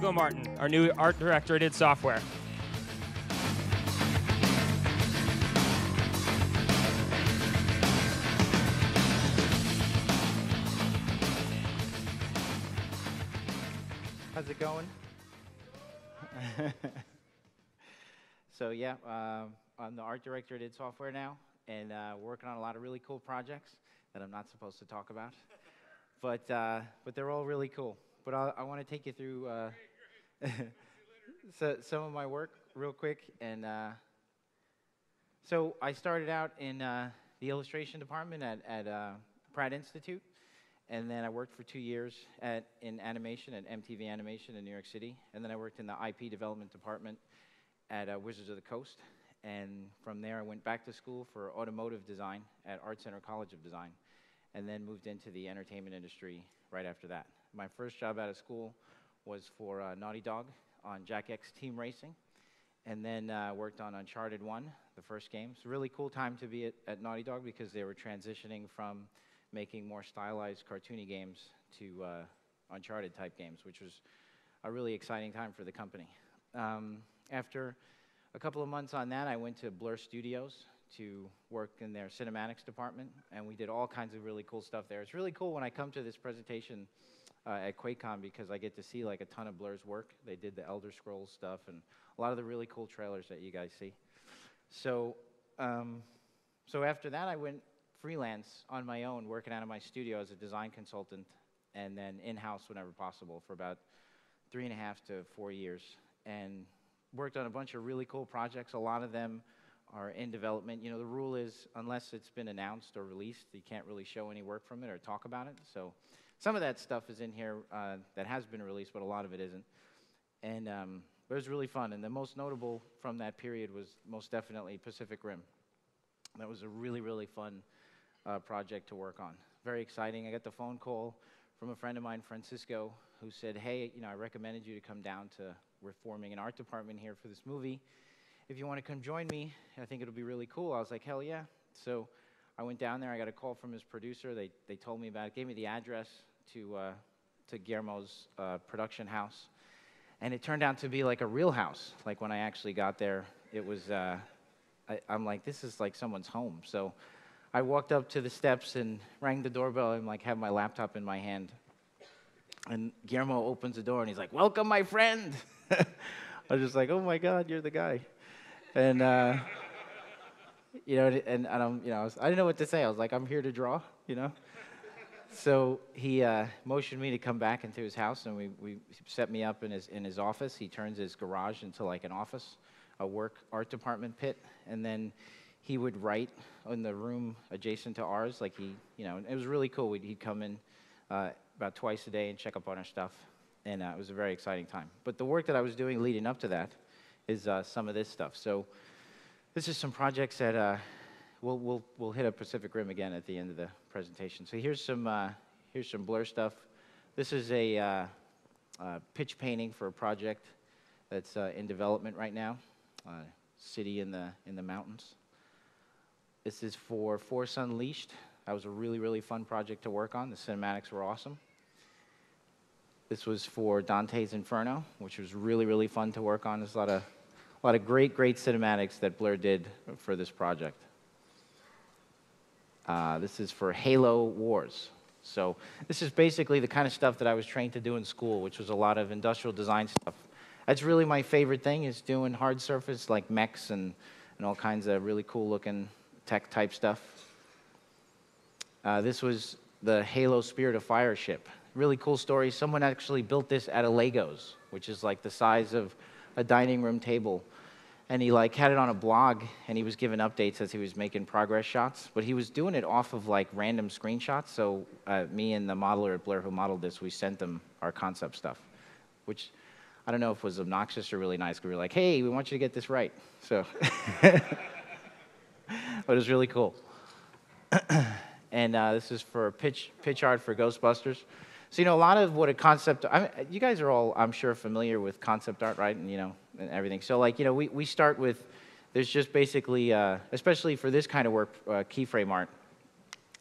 Nico Martin, our new art director at id Software. How's it going? So yeah, I'm the art director at id Software now, and working on a lot of really cool projects that I'm not supposed to talk about. But they're all really cool. But I want to take you through some of my work real quick. And so I started out in the illustration department at Pratt Institute. And then I worked for 2 years in animation at MTV Animation in New York City. And then I worked in the IP development department at Wizards of the Coast. And from there, I went back to school for automotive design at Art Center College of Design, and then moved into the entertainment industry right after that. My first job out of school was for Naughty Dog on Jack X Team Racing, and then worked on Uncharted 1, the first game. It's a really cool time to be at Naughty Dog because they were transitioning from making more stylized, cartoony games to Uncharted-type games, which was a really exciting time for the company. After a couple of months on that, I went to Blur Studios to work in their cinematics department, and we did all kinds of really cool stuff there. It's really cool when I come to this presentation at Quakecon because I get to see like a ton of Blur's work. They did the Elder Scrolls stuff and a lot of the really cool trailers that you guys see. So, so after that, I went freelance on my own, working out of my studio as a design consultant, and then in-house whenever possible for about 3.5 to 4 years, and worked on a bunch of really cool projects. A lot of them are in development. You know, the rule is unless it's been announced or released, you can't really show any work from it or talk about it. So some of that stuff is in here that has been released, but a lot of it isn't. And but it was really fun. And the most notable from that period was most definitely Pacific Rim. That was a really, really fun project to work on. Very exciting. I got the phone call from a friend of mine, Francisco, who said, hey, you know, I recommended you to come down to, we're forming an art department here for this movie. If you want to come join me, I think it'll be really cool. I was like, hell yeah. So I went down there. I got a call from his producer. They told me about it, gave me the address to Guillermo's production house. And it turned out to be like a real house. Like when I actually got there, it was, I'm like, this is like someone's home. So I walked up to the steps and rang the doorbell and like had my laptop in my hand. And Guillermo opens the door and he's like, welcome, my friend. I was just like, oh my God, you're the guy. And, you know, and I'm, you know, I didn't know what to say. I was like, I'm here to draw, you know. So he motioned me to come back into his house, and we set me up in his office. He turns his garage into like an office, a work art department pit, and then he would write in the room adjacent to ours. Like he, you know, it was really cool. He'd come in about twice a day and check up on our stuff, and it was a very exciting time. But the work that I was doing leading up to that is some of this stuff. So this is some projects that we'll hit a Pacific Rim again at the end of the presentation. So here's some Blur stuff. This is a pitch painting for a project that's in development right now. City in the mountains. This is for Force Unleashed. That was a really, really fun project to work on. The cinematics were awesome. This was for Dante's Inferno, which was really, really fun to work on. There's a lot of great cinematics that Blur did for this project. This is for Halo Wars. So this is basically the kind of stuff that I was trained to do in school, which was a lot of industrial design stuff. That's really my favorite thing, is doing hard surface like mechs and all kinds of really cool looking tech type stuff. This was the Halo Spirit of Fire ship. Really cool story. Someone actually built this out of Legos, which is like the size of a dining room table. And he like had it on a blog, and he was giving updates as he was making progress shots. But he was doing it off of like random screenshots. So me and the modeler at Blur who modeled this, we sent them our concept stuff, which I don't know if it was obnoxious or really nice. We were like, hey, we want you to get this right. So, but it was really cool. And this is for pitch art for Ghostbusters. So, you know, a lot of what a concept, you guys are all, I'm sure, familiar with concept art, right? And, you know, and everything. So, like, you know, we start with, there's just basically, especially for this kind of work, keyframe art,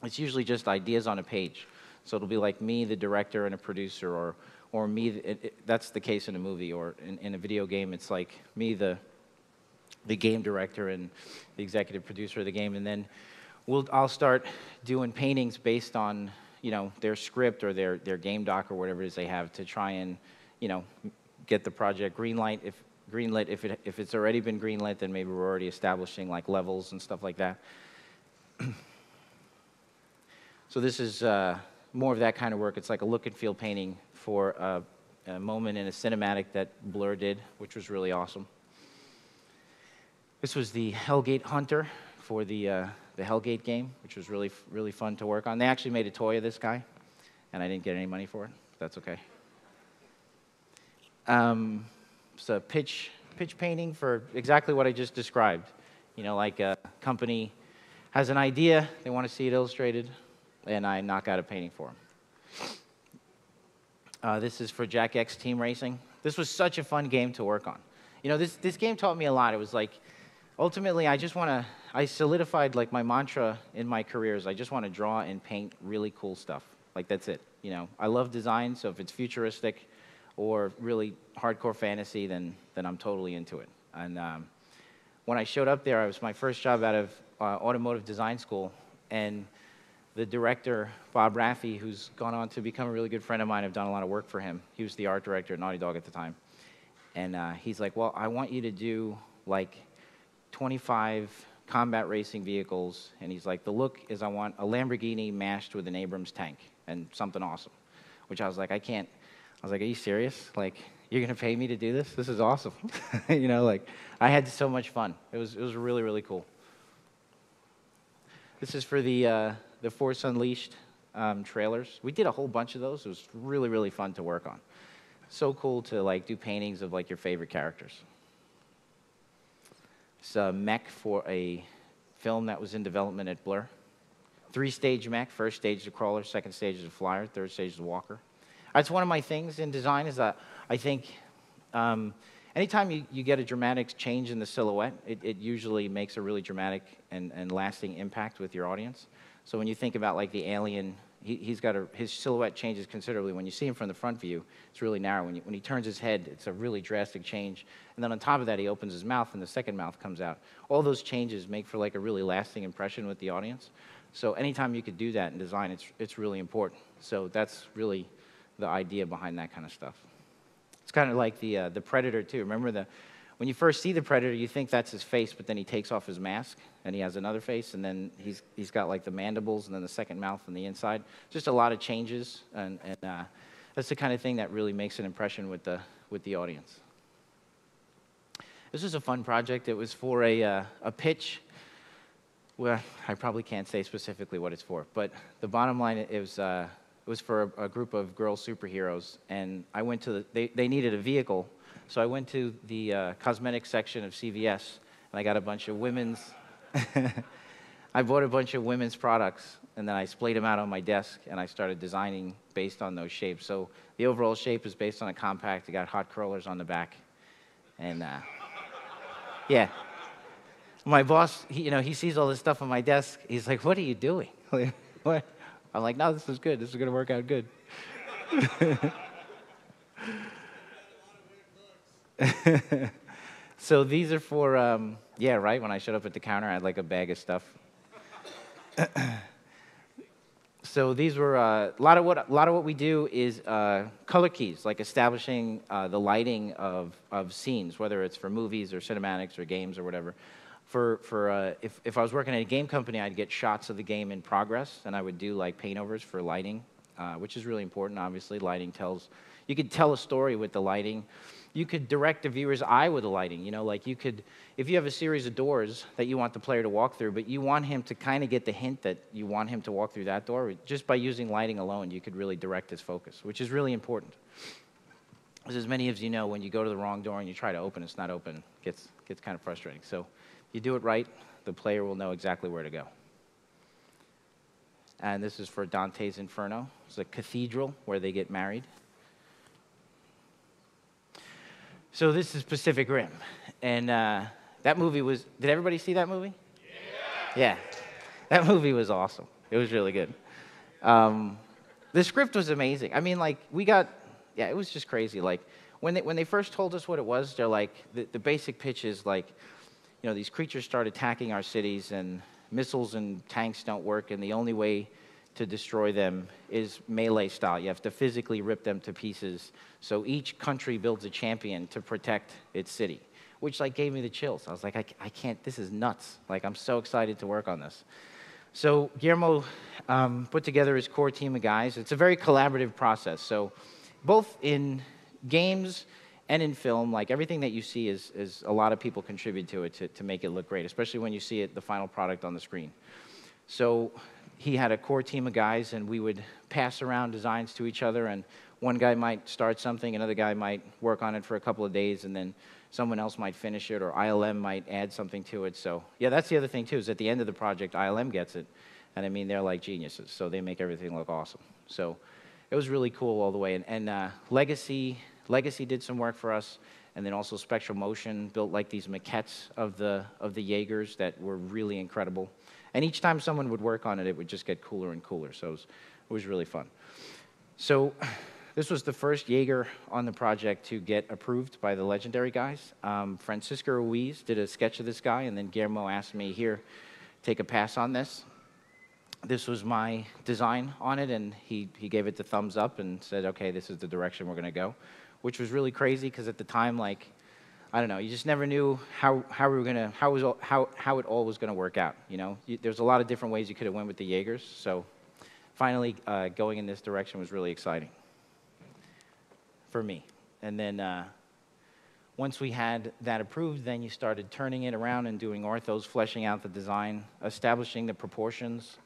it's usually just ideas on a page. So it'll be like me, the director, and a producer, or or me, that's the case in a movie, or in a video game, it's like me, the game director and the executive producer of the game, and then I'll start doing paintings based on, you know, their script or their game doc or whatever it is they have to try and, you know, get the project greenlit. If it's already been greenlit, then maybe we're already establishing like levels and stuff like that. So this is more of that kind of work. It's like a look and feel painting for a moment in a cinematic that Blur did, which was really awesome. This was the Hellgate Hunter for the Hellgate game, which was really, really fun to work on. They actually made a toy of this guy, and I didn't get any money for it. That's okay. It's a pitch painting for exactly what I just described. You know, like a company has an idea, they want to see it illustrated, and I knock out a painting for them. This is for Jack X Team Racing. This was such a fun game to work on. You know, this game taught me a lot. It was like, ultimately, I solidified like my mantra in my career is I just want to draw and paint really cool stuff. Like, that's it. You know, I love design, so if it's futuristic or really hardcore fantasy, then I'm totally into it. And when I showed up there, it was my first job out of automotive design school, and the director, Bob Raffi, who's gone on to become a really good friend of mine, I've done a lot of work for him. He was the art director at Naughty Dog at the time. And he's like, well, I want you to do like 25 combat racing vehicles. And he's like, the look is I want a Lamborghini mashed with an Abrams tank and something awesome. Which I was like, I can't. I was like, are you serious? Like, you're going to pay me to do this? This is awesome. You know, like, I had so much fun. It was really, really cool. This is for the Force Unleashed trailers. We did a whole bunch of those. It was really, really fun to work on. So cool to like do paintings of like your favorite characters. It's a mech for a film that was in development at Blur. 3-stage mech. First stage is a crawler, second stage is a flyer, third stage is a walker. That's one of my things in design is that I think anytime you get a dramatic change in the silhouette, it usually makes a really dramatic and lasting impact with your audience. So when you think about like the alien, his silhouette changes considerably. When you see him from the front view, it's really narrow. When he turns his head, it's a really drastic change. And then on top of that, he opens his mouth, and the second mouth comes out. All those changes make for like a really lasting impression with the audience. So anytime you could do that in design, it's really important. So that's really the idea behind that kind of stuff. It's kind of like the Predator too. Remember when you first see the Predator, you think that's his face, but then he takes off his mask and he has another face, and then he's got like the mandibles and then the second mouth on the inside. Just a lot of changes, and that's the kind of thing that really makes an impression with the audience. This was a fun project. It was for a pitch. Well, I probably can't say specifically what it's for, but the bottom line is it was for a group of girl superheroes, and I went to they needed a vehicle, so I went to the cosmetics section of CVS, and I got a bunch of women's, I bought a bunch of women's products, and then I splayed them out on my desk, and I started designing based on those shapes. So the overall shape is based on a compact. It got hot curlers on the back, and yeah. My boss, he sees all this stuff on my desk. He's like, what are you doing? What? I'm like, no, this is good. This is going to work out good. So these are for, yeah, right? When I showed up at the counter, I had like a bag of stuff. So these were, a lot of what we do is color keys, like establishing the lighting of scenes, whether it's for movies or cinematics or games or whatever. If I was working at a game company, I'd get shots of the game in progress, and I would do like paint overs for lighting, which is really important. Obviously, you could tell a story with the lighting. You could direct the viewer's eye with the lighting. Like if you have a series of doors that you want the player to walk through, but you want him to kind of get the hint that you want him to walk through that door, just by using lighting alone, you could really direct his focus, which is really important. As many of you know, when you go to the wrong door and you try to open, it's not open. It gets kind of frustrating. So you do it right, the player will know exactly where to go. And this is for Dante's Inferno. It's a cathedral where they get married. So this is Pacific Rim. And that movie was, did everybody see that movie? Yeah. That movie was awesome. It was really good. The script was amazing. I mean, like, we got yeah, it was just crazy. Like, when they first told us what it was, they're like, the basic pitch is like, you know, these creatures start attacking our cities, and missiles and tanks don't work, and the only way to destroy them is melee style. You have to physically rip them to pieces. So each country builds a champion to protect its city, which like gave me the chills. I was like, I can't, this is nuts. Like, I'm so excited to work on this. So Guillermo put together his core team of guys. It's a very collaborative process. So both in games and in film, like everything that you see is a lot of people contribute to it to make it look great, especially when you see it, the final product on the screen. So he had a core team of guys, and we would pass around designs to each other, and one guy might start something, another guy might work on it for a couple of days, and then someone else might finish it, or ILM might add something to it. So yeah, that's the other thing too, is at the end of the project, ILM gets it, and I mean, they're like geniuses, so they make everything look awesome. So it was really cool all the way, and Legacy did some work for us, and then also Spectral Motion built like these maquettes of the Jaegers that were really incredible. And each time someone would work on it, it would just get cooler and cooler. So it was really fun. So this was the first Jaeger on the project to get approved by the Legendary guys. Francisco Ruiz did a sketch of this guy, and then Guillermo asked me, here, take a pass on this. This was my design on it, and he gave it the thumbs up and said, okay, this is the direction we're going to go, which was really crazy because at the time, like, I don't know, you just never knew how it all was going to work out, you know? There's a lot of different ways you could have went with the Jaegers, so finally going in this direction was really exciting for me. And then once we had that approved, then you started turning it around and doing orthos, fleshing out the design, establishing the proportions,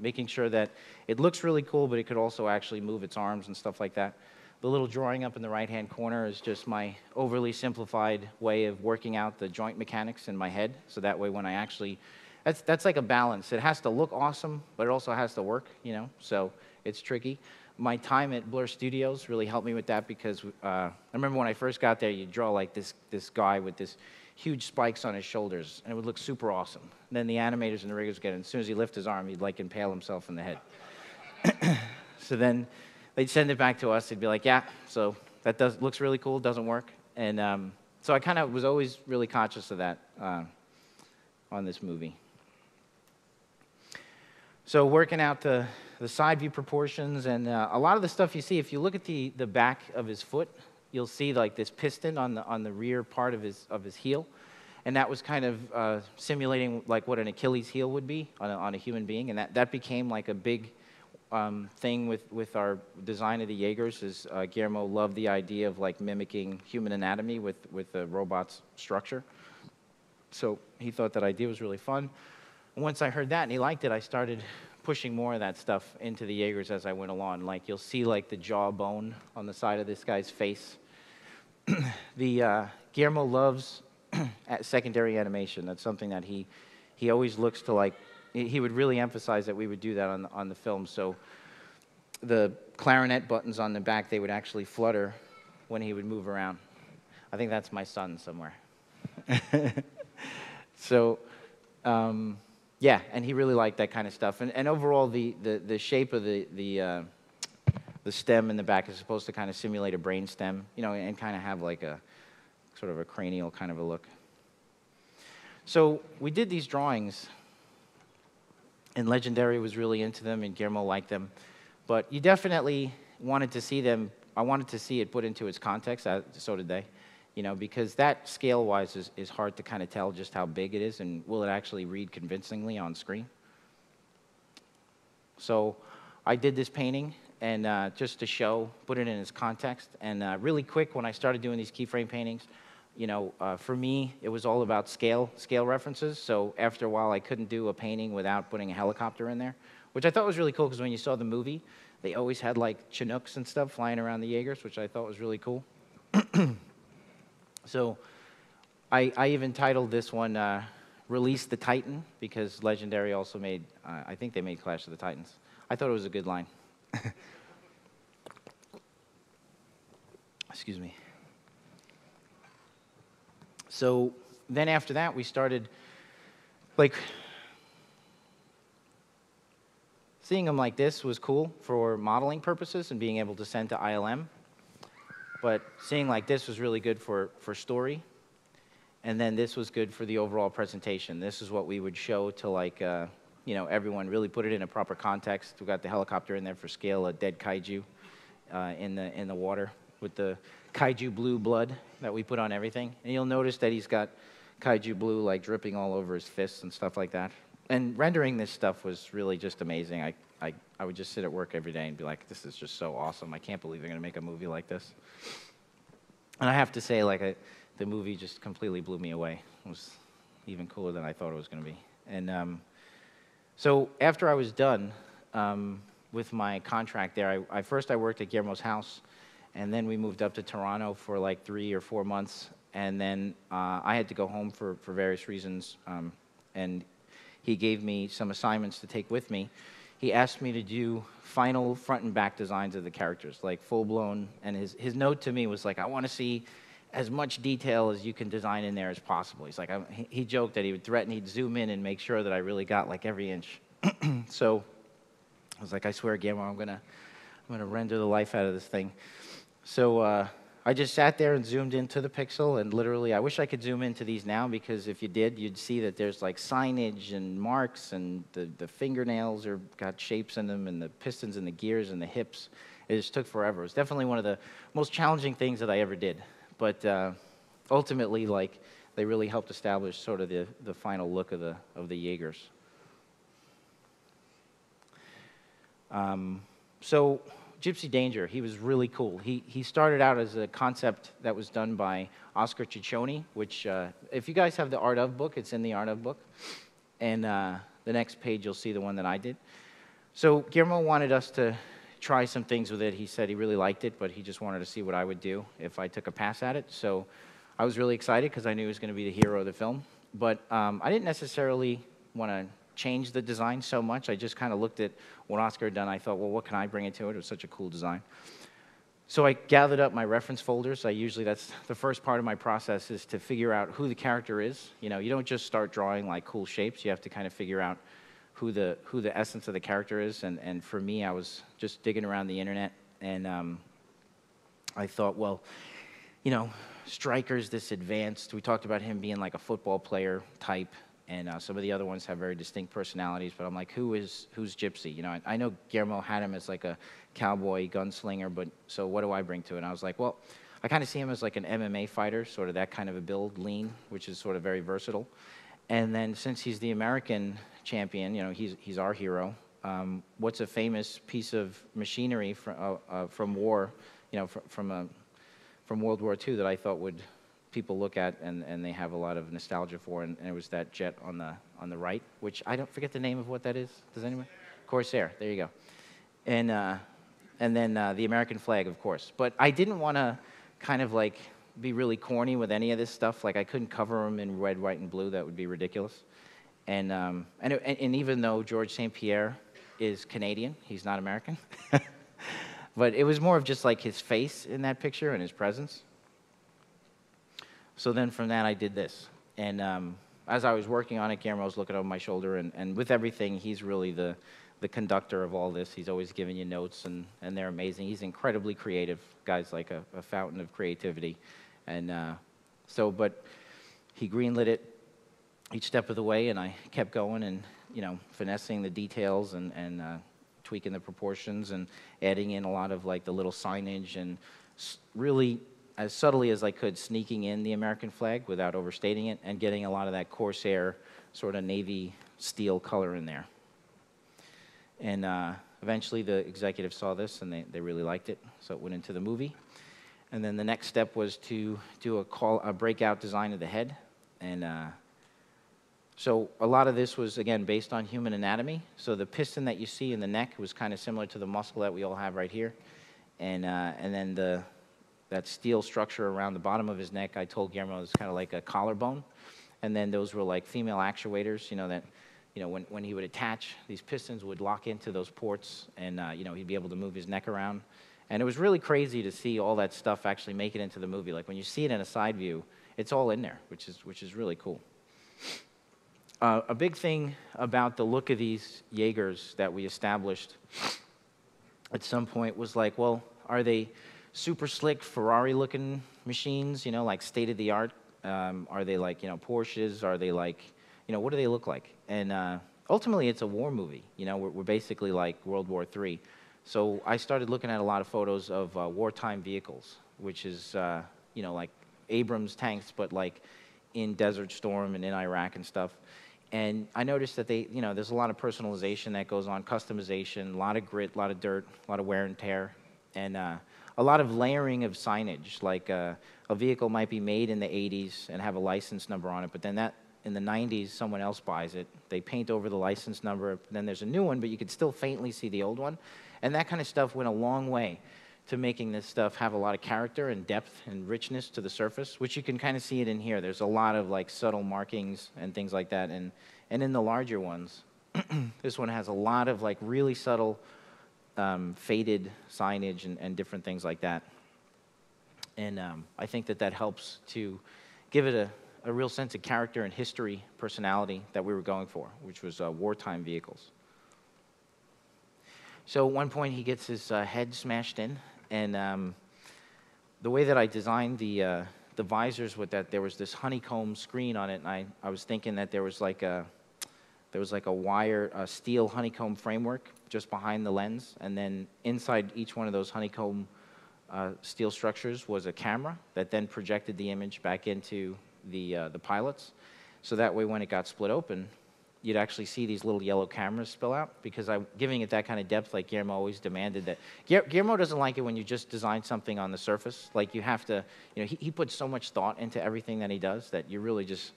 making sure that it looks really cool, but it could also actually move its arms and stuff like that. The little drawing up in the right-hand corner is just my overly simplified way of working out the joint mechanics in my head, so that way when I actually, that's like a balance. It has to look awesome, but it also has to work, you know, so it's tricky. My time at Blur Studios really helped me with that because I remember when I first got there, you'd draw like this guy with this huge spikes on his shoulders, and it would look super awesome. And then the animators and the riggers get it, and as soon as he lifted his arm, he'd like impale himself in the head. So then they'd send it back to us. They'd be like, yeah, so that looks really cool, doesn't work. And so I kind of was always really conscious of that on this movie. So working out the side view proportions, and a lot of the stuff you see, if you look at the back of his foot, you'll see like this piston on the rear part of his heel. And that was kind of simulating like what an Achilles heel would be on a human being. And that became like a big thing with our design of the Jaegers, is Guillermo loved the idea of like mimicking human anatomy with the robot's structure. So he thought that idea was really fun. And once I heard that and he liked it, I started pushing more of that stuff into the Jaegers as I went along. Like you'll see like the jawbone on the side of this guy's face. Guillermo loves secondary animation. That's something that he always looks to like. He would really emphasize that we would do that on the film. So the clarinet buttons on the back, they would actually flutter when he would move around. I think that's my son somewhere. So yeah, and he really liked that kind of stuff. And overall, the shape of the stem in the back is supposed to kind of simulate a brain stem, you know, and kind of have like a sort of a cranial kind of a look. So we did these drawings, and Legendary was really into them, and Guillermo liked them. But you definitely wanted to see them. I wanted to see it put into its context, so did they. You know, because that scale-wise is hard to kind of tell just how big it is, and will it actually read convincingly on screen. So I did this painting, and just to show, put it in its context. And really quick, when I started doing these keyframe paintings, you know, for me, it was all about scale references. So after a while, I couldn't do a painting without putting a helicopter in there, which I thought was really cool, because when you saw the movie, they always had like Chinooks and stuff flying around the Jaegers, which I thought was really cool. So I even titled this one Release the Titan, because Legendary also made, I think they made Clash of the Titans. I thought it was a good line. Excuse me. So then after that, we started, like, seeing them like this was cool for modeling purposes and being able to send to ILM. But seeing like this was really good for story. And then this was good for the overall presentation. This is what we would show to like, you know, everyone, really put it in a proper context. We got the helicopter in there for scale, a dead kaiju in the water with the kaiju blue blood that we put on everything. And you'll notice that he's got kaiju blue like dripping all over his fists and stuff like that. And rendering this stuff was really just amazing. I would just sit at work every day and be like, this is just so awesome. I can't believe they're going to make a movie like this. And I have to say, like, the movie just completely blew me away. It was even cooler than I thought it was going to be. And so after I was done with my contract there, first I worked at Guillermo's house, and then we moved up to Toronto for like 3 or 4 months, and then I had to go home for various reasons, and he gave me some assignments to take with me. He asked me to do final front and back designs of the characters, like full-blown, and his note to me was like, I want to see as much detail as you can design in there as possible. He's like, he joked that he would threaten he'd zoom in and make sure that I really got like every inch. So I was like, I swear, Guillermo, I'm gonna render the life out of this thing. So I just sat there and zoomed into the pixel, and literally, I wish I could zoom into these now, because if you did, you'd see that there's like signage and marks, and the fingernails got shapes in them, and the pistons and the gears and the hips. It just took forever. It was definitely one of the most challenging things that I ever did. But ultimately, like, they really helped establish sort of the final look of the Jaegers. So Gypsy Danger, he was really cool. He started out as a concept that was done by Oscar Ciccione, which, if you guys have the Art of book, it's in the Art of book. And the next page, you'll see the one that I did. So Guillermo wanted us to try some things with it. He said he really liked it, but he just wanted to see what I would do if I took a pass at it. So I was really excited because I knew he was going to be the hero of the film. But I didn't necessarily want to change the design so much. I just kind of looked at what Oscar had done. I thought, well, what can I bring into it? It was such a cool design. So I gathered up my reference folders. That's the first part of my process, is to figure out who the character is. You know, you don't just start drawing like cool shapes. You have to kind of figure out who the essence of the character is. And for me, I was just digging around the internet, and I thought, well, you know, Stryker's this advanced. We talked about him being like a football player type, and some of the other ones have very distinct personalities. But I'm like, who's Gypsy? You know, I know Guillermo had him as like a cowboy gunslinger, but so what do I bring to it? And I was like, well, I kind of see him as like an MMA fighter, sort of that kind of a build, lean, which is sort of very versatile. And then since he's the American champion, you know, he's our hero. What's a famous piece of machinery from war, you know, from World War II that I thought people look at and they have a lot of nostalgia for, and it was that jet on the right, which I don't forget the name of what that is. Does anyone? Corsair. There you go. And then the American flag, of course. But I didn't want to kind of like be really corny with any of this stuff. Like, I couldn't cover them in red, white, and blue. That would be ridiculous. And even though George St. Pierre is Canadian, he's not American. But it was more of just like his face in that picture and his presence. So then from that, I did this. And as I was working on it, Guillermo was looking over my shoulder. And with everything, he's really the conductor of all this. He's always giving you notes, and they're amazing. He's incredibly creative. Guy's like a fountain of creativity. And but he greenlit it each step of the way, and I kept going and, you know, finessing the details and tweaking the proportions and adding in a lot of like the little signage, and really as subtly as I could, sneaking in the American flag without overstating it, and getting a lot of that Corsair sort of navy steel color in there. And eventually the executives saw this, and they really liked it, so it went into the movie. And then the next step was to do a breakout design of the head. And so a lot of this was, again, based on human anatomy. So the piston that you see in the neck was kind of similar to the muscle that we all have right here. And then that steel structure around the bottom of his neck, I told Guillermo, was kind of like a collarbone. And then those were like female actuators, you know, that, you know, when he would attach, these pistons would lock into those ports, and, you know, he'd be able to move his neck around. And it was really crazy to see all that stuff actually make it into the movie. Like, when you see it in a side view, it's all in there, which is really cool. A big thing about the look of these Jaegers that we established at some point was like, well, are they super slick Ferrari-looking machines, you know, like state-of-the-art? Are they like, you know, Porsches? Are they like, you know, what do they look like? And ultimately, it's a war movie. You know, we're basically like World War III. So I started looking at a lot of photos of wartime vehicles, which is, you know, like Abrams tanks, but like in Desert Storm and in Iraq and stuff. And I noticed that they, you know, there's a lot of personalization that goes on, customization, a lot of grit, a lot of dirt, a lot of wear and tear, and a lot of layering of signage. Like a vehicle might be made in the 80s and have a license number on it, but then that in the 90s, someone else buys it. They paint over the license number, then there's a new one, but you could still faintly see the old one. And that kind of stuff went a long way to making this stuff have a lot of character and depth and richness to the surface, which you can kind of see it in here. There's a lot of like subtle markings and things like that. And in the larger ones, this one has a lot of like really subtle faded signage and different things like that. And I think that helps to give it a real sense of character and history, personality that we were going for, which was wartime vehicles. So at one point, he gets his head smashed in, and the way that I designed the visors with that, there was this honeycomb screen on it, and I was thinking that there was like a steel honeycomb framework just behind the lens, and then inside each one of those honeycomb steel structures was a camera that then projected the image back into the pilots. So that way, when it got split open, you'd actually see these little yellow cameras spill out, because I'm giving it that kind of depth like Guillermo always demanded. That Guillermo doesn't like it when you just design something on the surface. Like you have to, you know, he puts so much thought into everything that he does that you really just,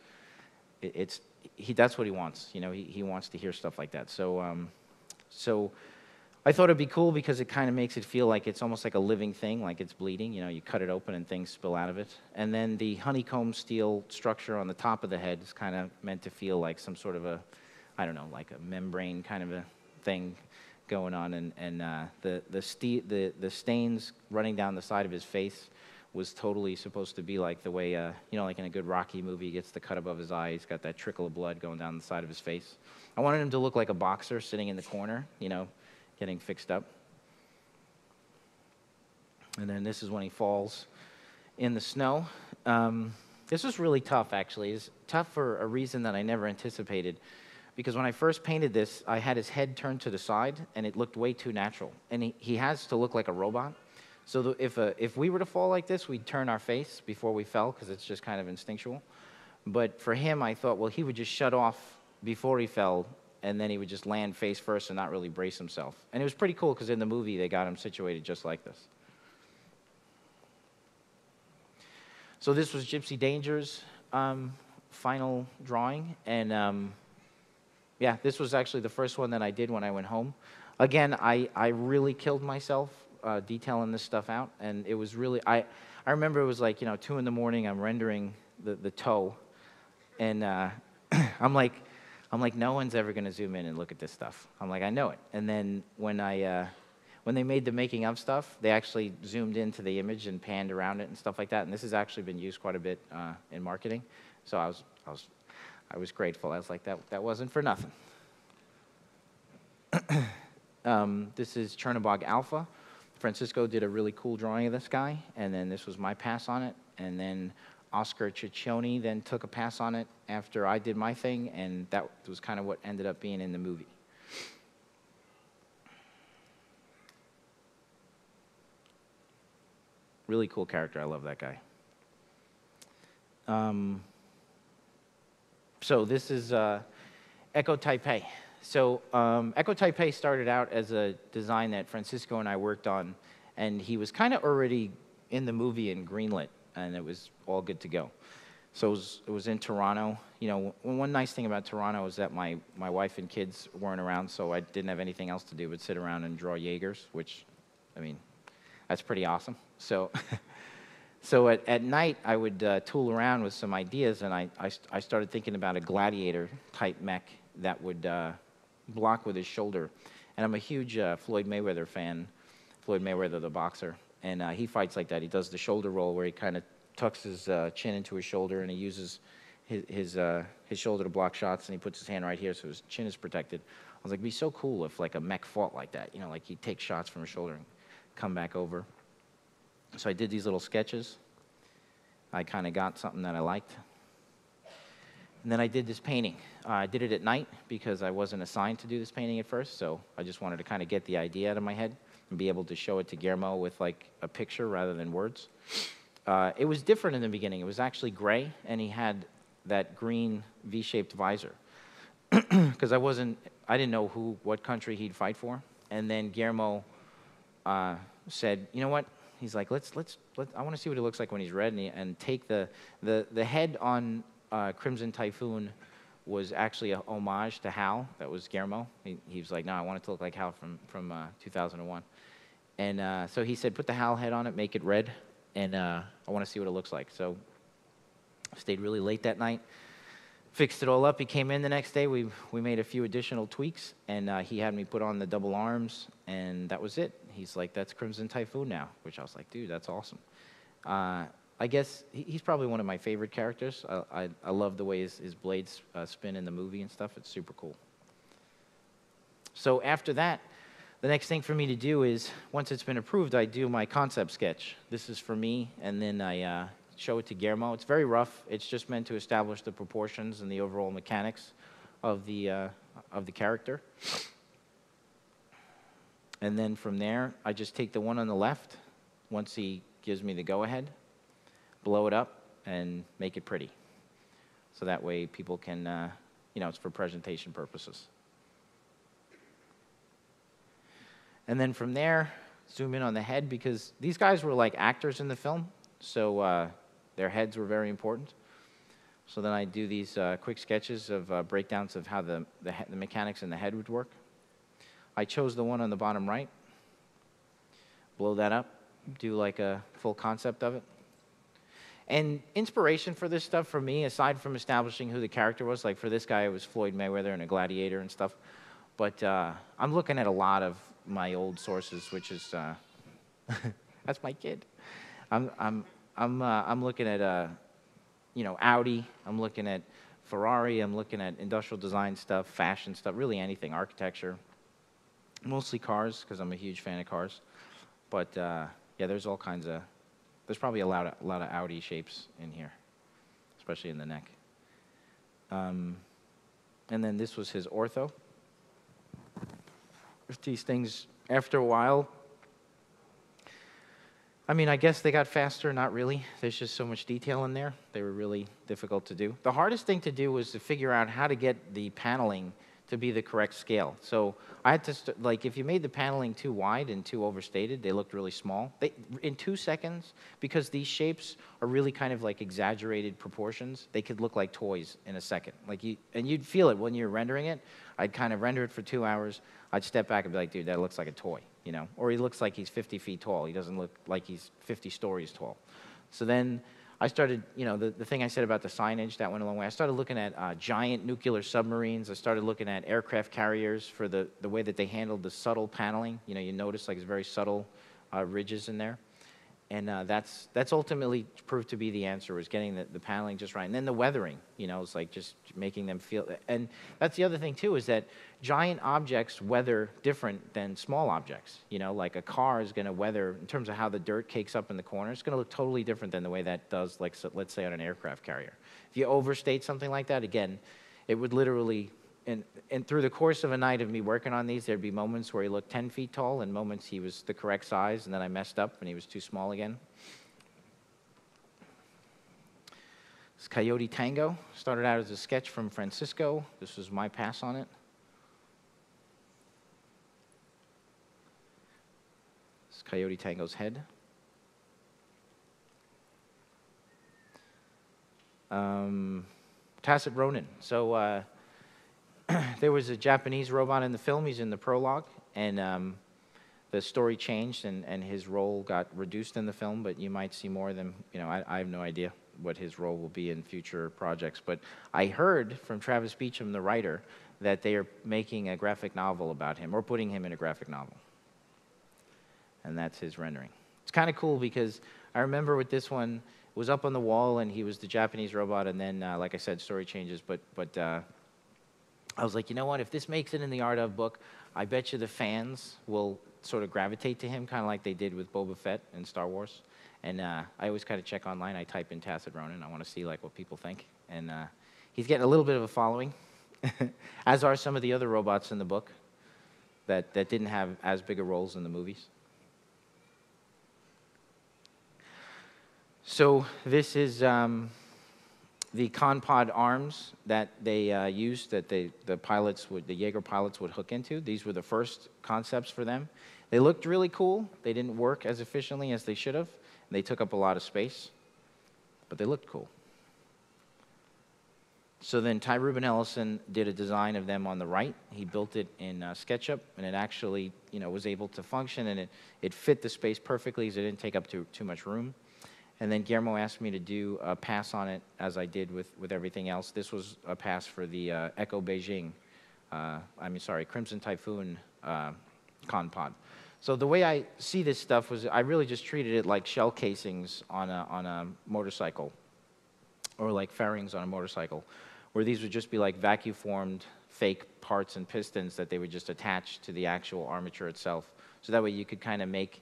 that's what he wants. You know, he wants to hear stuff like that. So I thought it'd be cool because it kind of makes it feel like it's almost like a living thing, like it's bleeding. You know, you cut it open and things spill out of it. And then the honeycomb steel structure on the top of the head is kind of meant to feel like some sort of a, I don't know, like a membrane kind of a thing going on. And the stains running down the side of his face was totally supposed to be like the way, you know, like in a good Rocky movie, he gets the cut above his eye. He's got that trickle of blood going down the side of his face. I wanted him to look like a boxer sitting in the corner, you know, getting fixed up. And then this is when he falls in the snow. This was really tough, actually. It's tough for a reason that I never anticipated. Because when I first painted this, I had his head turned to the side, and it looked way too natural. And he has to look like a robot. So if we were to fall like this, we'd turn our face before we fell, because it's just kind of instinctual. But for him, I thought, well, he would just shut off before he fell, and then he would just land face first and not really brace himself. And it was pretty cool, because in the movie, they got him situated just like this. So this was Gypsy Danger's final drawing, and yeah, this was actually the first one that I did when I went home. Again, I really killed myself detailing this stuff out, and it was really, I remember it was like, you know, 2 in the morning, I'm rendering the toe, and I'm like, no one's ever going to zoom in and look at this stuff. I'm like, I know it. And then when they made the making of stuff, they actually zoomed into the image and panned around it and stuff like that. And this has actually been used quite a bit in marketing. So I was grateful. I was like, that wasn't for nothing. This is Chernobog Alpha. Francisco did a really cool drawing of this guy, and then this was my pass on it. And then Oscar Ciccione then took a pass on it after I did my thing, and that was kind of what ended up being in the movie. Really cool character. I love that guy. So this is Echo Taipei. So Echo Taipei started out as a design that Francisco and I worked on, and he was kind of already in the movie and greenlit, and it was all good to go. So it was in Toronto. You know, one nice thing about Toronto is that my wife and kids weren't around, so I didn't have anything else to do but sit around and draw Jaegers, which, I mean, that's pretty awesome. So so at night, I would tool around with some ideas, and I started thinking about a gladiator-type mech that would block with his shoulder. And I'm a huge Floyd Mayweather fan, Floyd Mayweather, the boxer, and he fights like that. He does the shoulder roll where he kind of tucks his chin into his shoulder, and he uses his shoulder to block shots, and he puts his hand right here so his chin is protected. I was like, it'd be so cool if like a mech fought like that, you know, like he'd take shots from his shoulder and come back over. So I did these little sketches. I kind of got something that I liked. And then I did this painting. I did it at night because I wasn't assigned to do this painting at first, so I just wanted to kind of get the idea out of my head and be able to show it to Guillermo with like a picture rather than words. It was different in the beginning. It was actually gray, and he had that green V-shaped visor because I didn't know what country he'd fight for. And then Guillermo said, you know what? He's like, I want to see what it looks like when he's red, and take the head on Crimson Typhoon was actually a homage to Hal. That was Guillermo. He was like, no, I want it to look like Hal from 2001. And so he said, put the Hal head on it, make it red, and I want to see what it looks like. So I stayed really late that night, fixed it all up. He came in the next day. We made a few additional tweaks, and he had me put on the double arms, and that was it. He's like, that's Crimson Typhoon now, which I was like, dude, that's awesome. I guess he's probably one of my favorite characters. I love the way his blades spin in the movie and stuff. It's super cool. So after that, the next thing for me to do is, once it's been approved, I do my concept sketch. This is for me, and then I show it to Guillermo. It's very rough. It's just meant to establish the proportions and the overall mechanics of the character. And then from there, I just take the one on the left, once he gives me the go-ahead, blow it up, and make it pretty. So that way people can, it's for presentation purposes. And then from there, zoom in on the head, because these guys were like actors in the film, so their heads were very important. So then I do these quick sketches of breakdowns of how the mechanics in the head would work. I chose the one on the bottom right, blow that up, do like a full concept of it. And inspiration for this stuff for me, aside from establishing who the character was, like for this guy it was Floyd Mayweather and a gladiator and stuff, but I'm looking at a lot of my old sources, which is that's my kid. I'm looking at Audi. I'm looking at Ferrari. I'm looking at industrial design stuff, fashion stuff, really anything, architecture. Mostly cars, because I'm a huge fan of cars. But yeah, there's all kinds of. There's probably a lot of Audi shapes in here, especially in the neck. And then this was his ortho. These things, after a while, I mean, I guess they got faster, not really. There's just so much detail in there. They were really difficult to do. The hardest thing to do was to figure out how to get the paneling to be the correct scale. So I had to, if you made the paneling too wide and too overstated, they looked really small. In 2 seconds, because these shapes are really kind of like exaggerated proportions, they could look like toys in a second. And you'd feel it when you're rendering it. I'd kind of render it for 2 hours. I'd step back and be like, dude, that looks like a toy, Or he looks like he's 50 feet tall. He doesn't look like he's 50 stories tall. So then I started, the thing I said about the signage, that went a long way. I started looking at giant nuclear submarines. I started looking at aircraft carriers for the way that they handled the subtle paneling. You notice like it's very subtle ridges in there. And that's ultimately proved to be the answer, was getting the paneling just right. And then the weathering, it's like just making them feel. And that's the other thing, too, is that giant objects weather different than small objects. Like a car is going to weather, in terms of how the dirt cakes up in the corner, it's going to look totally different than the way that does, like, so, let's say, on an aircraft carrier. If you overstate something like that, again, it would literally, and through the course of a night of me working on these, there'd be moments where he looked 10 feet tall and moments he was the correct size, and then I messed up and he was too small again. This Coyote Tango started out as a sketch from Francisco. This was my pass on it. This Coyote Tango's head. Tacit Ronin. So there was a Japanese robot in the film. He's in the prologue, and the story changed, and his role got reduced in the film, but you might see more of them. I have no idea what his role will be in future projects, but I heard from Travis Beacham, the writer, that they are making a graphic novel about him, or putting him in a graphic novel, and that's his rendering. It's kind of cool because I remember with this one, it was up on the wall, and he was the Japanese robot, and then, like I said, story changes, but I was like, you know what, if this makes it in the Art of book, I bet you the fans will sort of gravitate to him, kind of like they did with Boba Fett in Star Wars. And I always kind of check online. I type in Tacit Ronin. I want to see like what people think. And he's getting a little bit of a following, as are some of the other robots in the book that didn't have as big a roles in the movies. So this is the Conpod arms that they used, that the Jaeger pilots would hook into. These were the first concepts for them. They looked really cool. They didn't work as efficiently as they should have. They took up a lot of space, but they looked cool. So then Ty Ruben Ellison did a design of them on the right. He built it in SketchUp, and it actually, was able to function, and it fit the space perfectly because it didn't take up too much room. And then Guillermo asked me to do a pass on it, as I did with everything else. This was a pass for the Echo Beijing, Crimson Typhoon Conpod. So the way I see this stuff was I really just treated it like shell casings on a motorcycle, or like fairings on a motorcycle, where these would just be like vacuum-formed fake parts and pistons that they would just attach to the actual armature itself. So that way you could kind of make,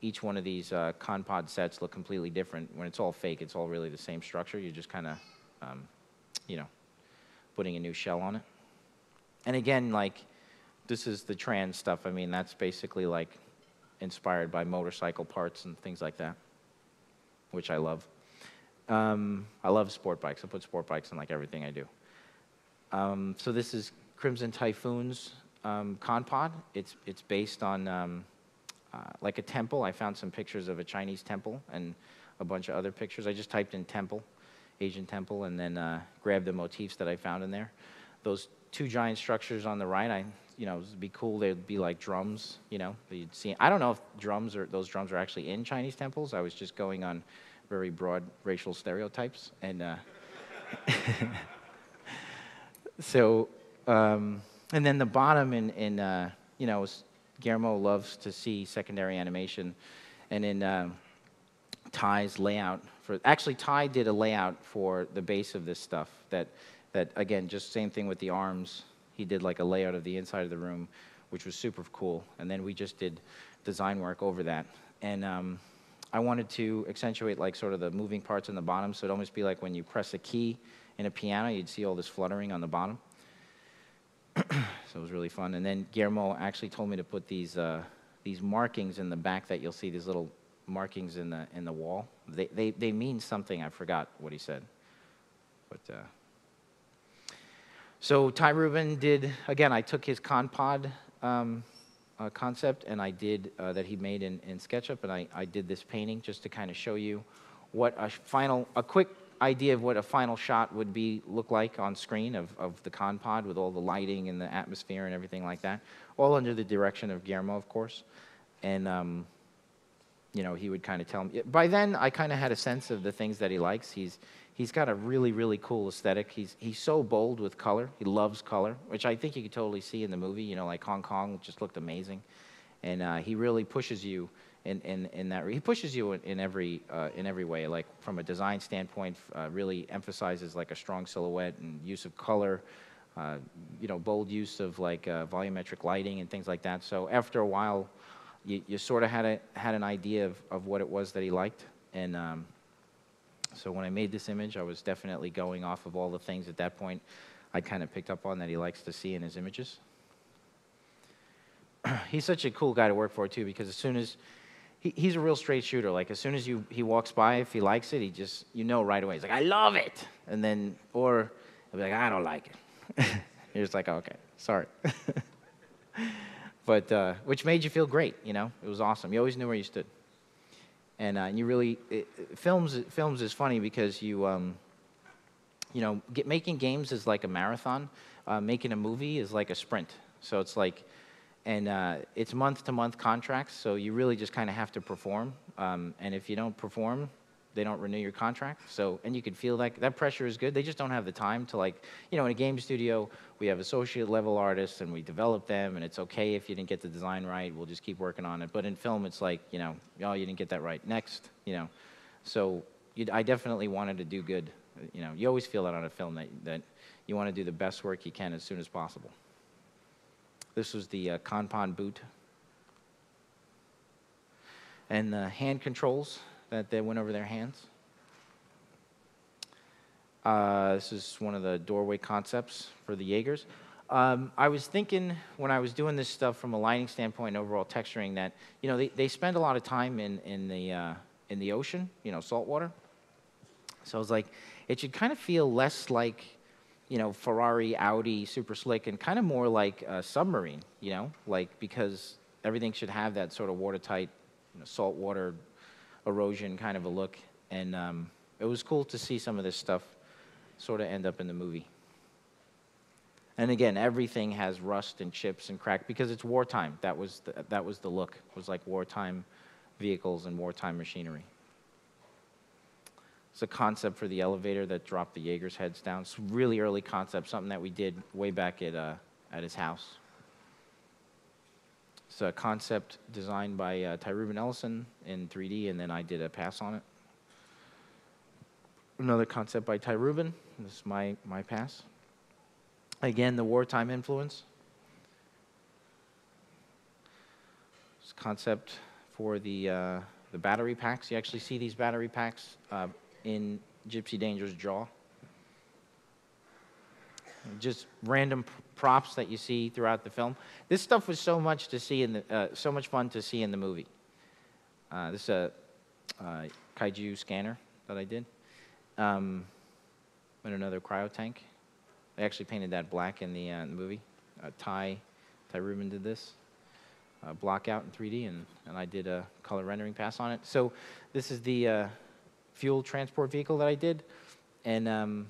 each one of these Conpod sets look completely different. When it's all fake, it's all really the same structure. You're just kind of, putting a new shell on it. And again, like, this is the trans stuff. I mean, that's basically like inspired by motorcycle parts and things like that, which I love. I love sport bikes. I put sport bikes in like everything I do. So this is Crimson Typhoon's Conpod. It's based on like a temple. I found some pictures of a Chinese temple and a bunch of other pictures. I just typed in temple, Asian temple, and then grabbed the motifs that I found in there. Those two giant structures on the right, it'd be cool. They'd be like drums, you'd see. I don't know if those drums are actually in Chinese temples. I was just going on very broad racial stereotypes, and so, and then the bottom Guillermo loves to see secondary animation, and in Ty's layout Ty did a layout for the base of this stuff that again, just same thing with the arms. He did like a layout of the inside of the room, which was super cool, and then we just did design work over that. And I wanted to accentuate like sort of the moving parts on the bottom, so it'd almost be like when you press a key in a piano, you'd see all this fluttering on the bottom. So it was really fun. And then Guillermo actually told me to put these markings in the back that you'll see, these little markings in the wall. They mean something. I forgot what he said. But so Ty Ruben did, again, I took his Conpod concept, and I did that he made in SketchUp, and I did this painting just to kind of show you what a quick idea of what a final shot would look like on screen of the Conpod with all the lighting and the atmosphere and everything like that, all under the direction of Guillermo, of course. And he would kind of tell me. By then, I kind of had a sense of the things that he likes. He's got a really, really cool aesthetic. He's so bold with color. He loves color, which I think you could totally see in the movie. Like Hong Kong just looked amazing, and he really pushes you in that. He pushes you in every way. Like from a design standpoint, really emphasizes like a strong silhouette and use of color. Bold use of like volumetric lighting and things like that. So after a while, you sort of had an idea of what it was that he liked, and so when I made this image, I was definitely going off of all the things at that point I kind of picked up on that he likes to see in his images. He's such a cool guy to work for, too, because as soon as he's a real straight shooter. Like, as soon as he walks by, if he likes it, he just, right away. He's like, I love it. And then, or he'll be like, I don't like it. You're just like, okay, sorry. But, which made you feel great, It was awesome. You always knew where you stood. And you really, films is funny because making games is like a marathon. Making a movie is like a sprint. So it's like, and it's month-to-month contracts, so you really just kind of have to perform. And if you don't perform, they don't renew your contract. So, and you can feel that pressure is good. They just don't have the time to in a game studio, we have associate level artists and we develop them, and it's okay if you didn't get the design right, we'll just keep working on it. But in film, it's like, oh, you didn't get that right, next, So I definitely wanted to do good. You always feel that on a film, that you want to do the best work you can as soon as possible. This was the Kanpan boot. and the hand controls that they went over their hands. This is one of the doorway concepts for the Jaegers. I was thinking when I was doing this stuff from a lighting standpoint and overall texturing that, you know, they spend a lot of time in the ocean, you know, saltwater. So I was like, it should kind of feel less like, you know, Ferrari, Audi, super slick, and kind of more like a submarine, you know, like because everything should have that sort of watertight, you know, saltwater erosion kind of a look. And it was cool to see some of this stuff sort of end up in the movie. And again, everything has rust and chips and crack because it's wartime. That was the look. It was like wartime vehicles and wartime machinery. It's a concept for the elevator that dropped the Jaegers' heads down. It's a really early concept, something that we did way back at his house. It's a concept designed by Ty Ruben Ellison in 3D, and then I did a pass on it. Another concept by Ty Ruben. This is my pass. Again, the wartime influence. This concept for the battery packs. You actually see these battery packs in Gypsy Danger's jaw. Just random props that you see throughout the film. This stuff was so much to see in the so much fun to see in the movie. This is a kaiju scanner that I did, and another cryo tank. I actually painted that black in the movie. Ty Ruben did this block out in 3D, and I did a color rendering pass on it. So this is the fuel transport vehicle that I did, and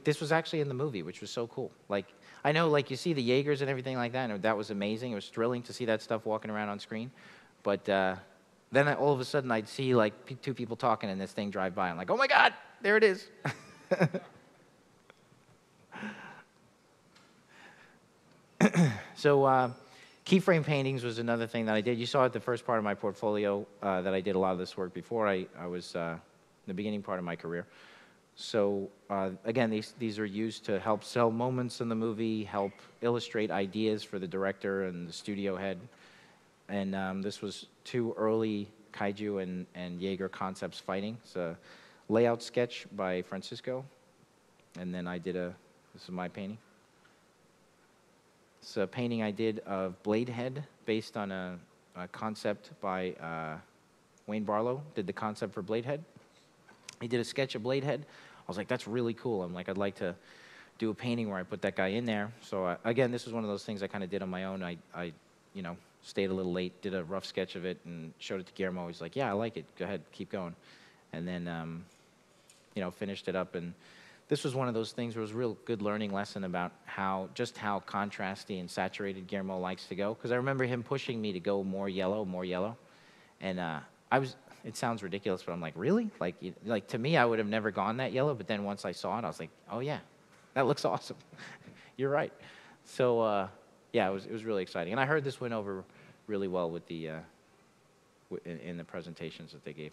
this was actually in the movie, which was so cool. Like, I know, like, you see the Jaegers and everything like that, and that was amazing. It was thrilling to see that stuff walking around on screen. But then all of a sudden, I'd see, like, two people talking and this thing drive by. I'm like, oh, my God, there it is. So keyframe paintings was another thing that I did. You saw at the first part of my portfolio that I did a lot of this work before I was in the beginning part of my career. So again, these are used to help sell moments in the movie, help illustrate ideas for the director and the studio head. And this was two early kaiju and Jaeger concepts fighting. It's a layout sketch by Francisco. And then I did this is my painting. It's a painting I did of Bladehead based on a concept by Wayne Barlow, did the concept for Bladehead. He did a sketch of Bladehead. I was like, that's really cool. I'm like, I'd like to do a painting where I put that guy in there. So again, this was one of those things I kind of did on my own. I you know, stayed a little late, did a rough sketch of it, and showed it to Guillermo. He's like, yeah, I like it. Go ahead, keep going. And then, you know, finished it up. And this was one of those things where it was a real good learning lesson about just how contrasty and saturated Guillermo likes to go. Because I remember him pushing me to go more yellow. And it sounds ridiculous, but I'm like, really? Like to me, I would have never gone that yellow. But then once I saw it, I was like, oh yeah, that looks awesome. You're right. So yeah, it was really exciting. And I heard this went over really well with the in the presentations that they gave.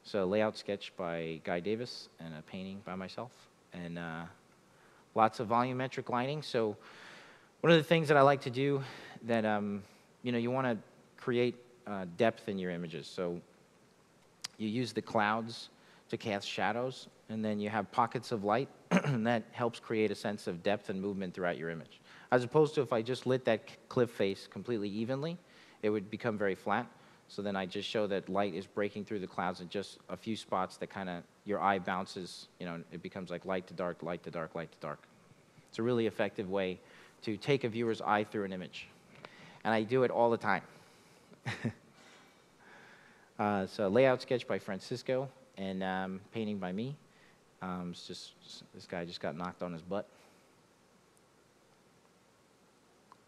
So layout sketch by Guy Davis and a painting by myself, and lots of volumetric lighting. So one of the things that I like to do that you know, you want to create depth in your images. So you use the clouds to cast shadows, and then you have pockets of light, and that helps create a sense of depth and movement throughout your image. As opposed to if I just lit that cliff face completely evenly, it would become very flat. So then I just show that light is breaking through the clouds in just a few spots that kind of, your eye bounces, you know, it becomes like light to dark, light to dark, light to dark. It's a really effective way to take a viewer's eye through an image. And I do it all the time. So layout sketch by Francisco and painting by me. It's just, this guy just got knocked on his butt.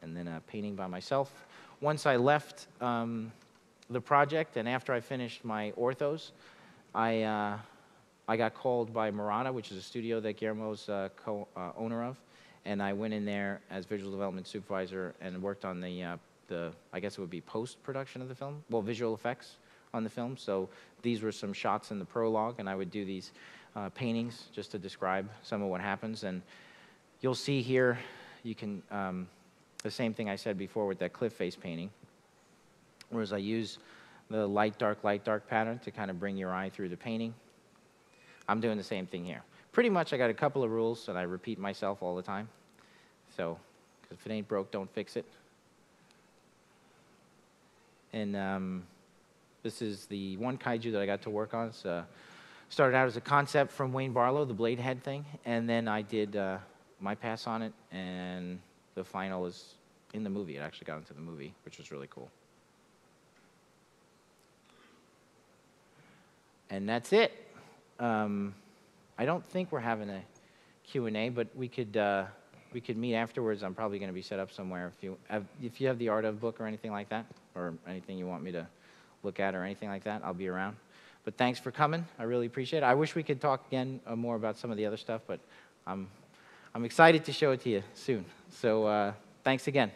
And then a painting by myself. Once I left the project, and after I finished my orthos, I got called by Murata, which is a studio that Guillermo's co-owner of, and I went in there as visual development supervisor and worked on the I guess it would be post-production of the film, well, visual effects on the film. So these were some shots in the prologue, and I would do these paintings just to describe some of what happens. And you'll see here, you can, the same thing I said before with that cliff face painting. whereas I use the light, dark pattern to kind of bring your eye through the painting. I'm doing the same thing here. Pretty much I got a couple of rules that I repeat myself all the time. So, 'cause if it ain't broke, don't fix it. And this is the one kaiju that I got to work on. It's, started out as a concept from Wayne Barlow, the blade head thing, and then I did my pass on it, and the final is in the movie. It actually got into the movie, which was really cool. And that's it. I don't think we're having a Q&A, but we could meet afterwards. I'm probably going to be set up somewhere. If you have the Art of book or anything like that, or anything you want me to look at or anything like that, I'll be around. But thanks for coming. I really appreciate it. I wish we could talk again more about some of the other stuff, but I'm excited to show it to you soon. So thanks again.